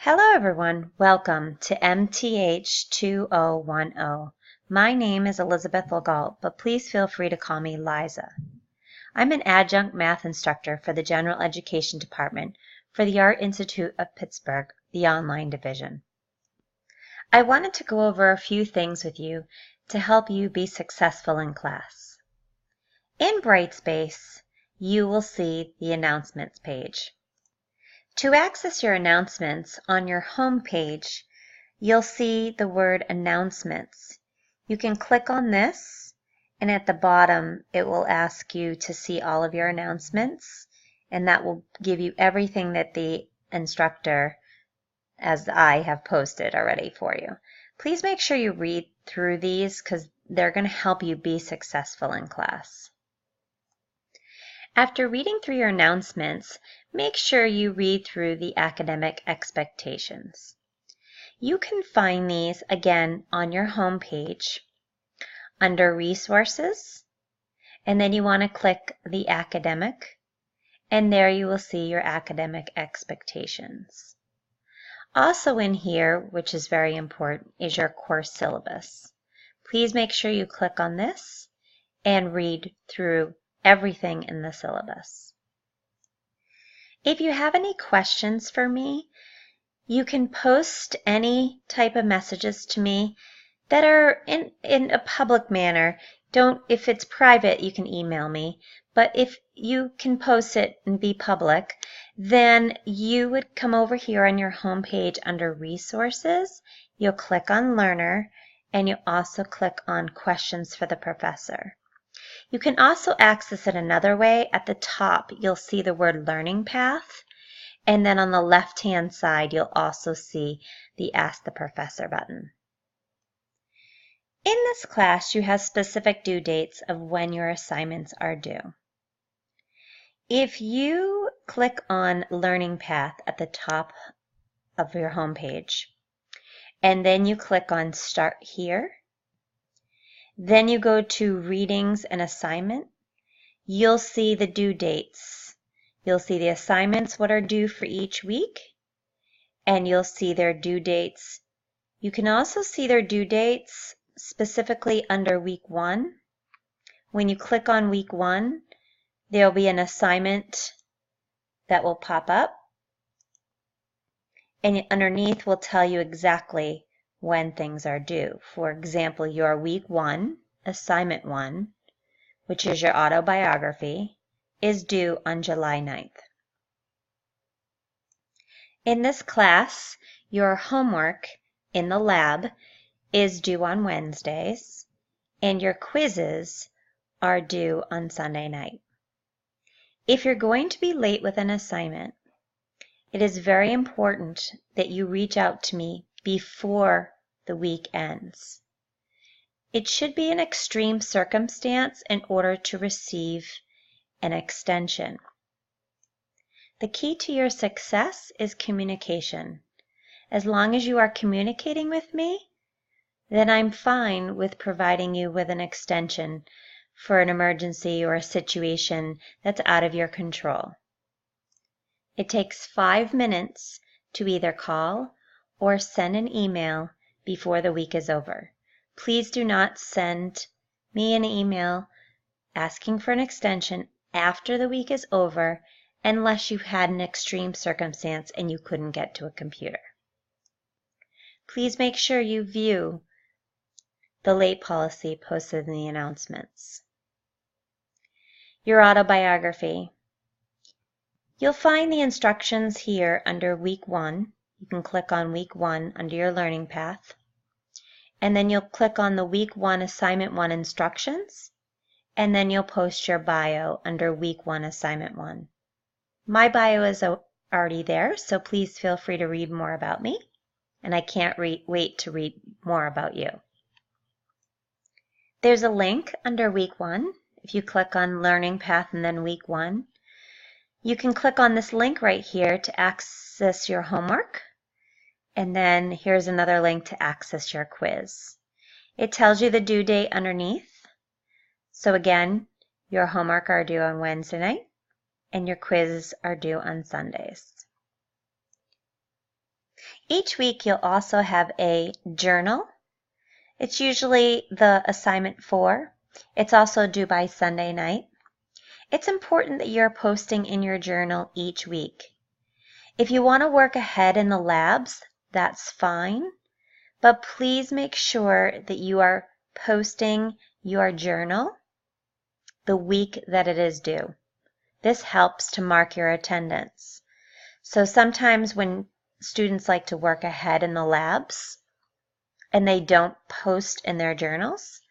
Hello everyone, welcome to MTH 2010. My name is Elizabeth Legault, but please feel free to call me Liza. I'm an adjunct math instructor for the General Education Department for the Art Institute of Pittsburgh, the online division. I wanted to go over a few things with you to help you be successful in class. In Brightspace, you will see the announcements page. To access your announcements on your home page, you'll see the word Announcements. You can click on this, and at the bottom it will ask you to see all of your announcements, and that will give you everything that the instructor, as I have posted already for you. Please make sure you read through these because they're going to help you be successful in class. After reading through your announcements, make sure you read through the academic expectations. You can find these again on your home page under Resources, and then you want to click the Academic, and there you will see your academic expectations. Also in here, which is very important, is your course syllabus. Please make sure you click on this and read through everything in the syllabus. If you have any questions for me, you can post any type of messages to me that are in a public manner. If it's private, you can email me, but if you can post it and be public, then you would come over here on your home page under Resources, you'll click on Learner, and you'll also click on Questions for the Professor. You can also access it another way. At the top, you'll see the word Learning Path, and then on the left-hand side, you'll also see the Ask the Professor button. In this class, you have specific due dates of when your assignments are due. If you click on Learning Path at the top of your home page, and then you click on Start Here, then you go to Readings and Assignment, you'll see the due dates. You'll see the assignments, what are due for each week, and you'll see their due dates. You can also see their due dates specifically under week 1. When you click on week 1, there'll be an assignment that will pop up, and underneath will tell you exactly when things are due. For example, your week 1, assignment 1, which is your autobiography, is due on July 9th. In this class, your homework in the lab is due on Wednesdays, and your quizzes are due on Sunday night. If you're going to be late with an assignment, it is very important that you reach out to me before the week ends. It should be an extreme circumstance in order to receive an extension. The key to your success is communication. As long as you are communicating with me, then I'm fine with providing you with an extension for an emergency or a situation that's out of your control. It takes 5 minutes to either call or send an email before the week is over. Please do not send me an email asking for an extension after the week is over unless you had an extreme circumstance and you couldn't get to a computer. Please make sure you view the late policy posted in the announcements. Your autobiography. You'll find the instructions here under week 1. You can click on week 1 under your learning path. And then you'll click on the week 1 assignment 1 instructions. And then you'll post your bio under week 1 assignment 1. My bio is already there, so please feel free to read more about me. And I can't wait to read more about you. There's a link under week 1. If you click on Learning Path and then week 1, you can click on this link right here to access your homework. And then here's another link to access your quiz. It tells you the due date underneath. So again, your homework are due on Wednesday night and your quizzes are due on Sundays. Each week you'll also have a journal. It's usually the assignment 4. It's also due by Sunday night. It's important that you're posting in your journal each week. If you want to work ahead in the labs, that's fine, but please make sure that you are posting your journal the week that it is due. This helps to mark your attendance. So sometimes when students like to work ahead in the labs and they don't post in their journals,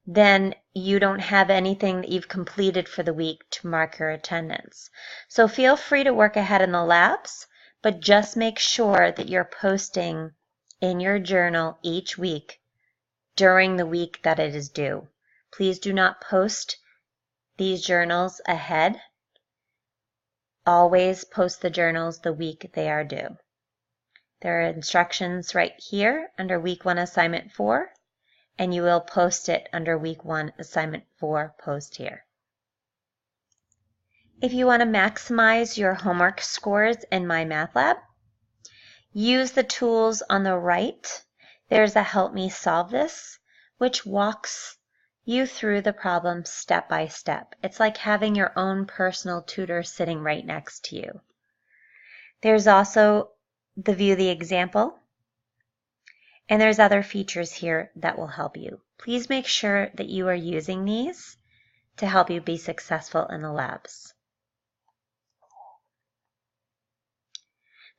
then you don't have anything that you've completed for the week to mark your attendance. So feel free to work ahead in the labs, but just make sure that you're posting in your journal each week during the week that it is due. Please do not post these journals ahead. Always post the journals the week they are due. There are instructions right here under week 1 assignment 4, and you will post it under week 1 assignment 4 post here. If you want to maximize your homework scores in MyMathLab, use the tools on the right. There's a Help Me Solve This, which walks you through the problem step by step. It's like having your own personal tutor sitting right next to you. There's also the View the Example, and there's other features here that will help you. Please make sure that you are using these to help you be successful in the labs.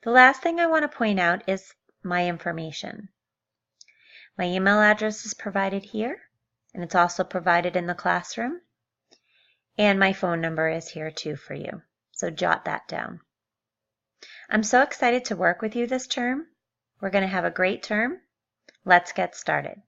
The last thing I want to point out is my information. My email address is provided here, and it's also provided in the classroom. And my phone number is here too for you, so jot that down. I'm so excited to work with you this term. We're going to have a great term. Let's get started.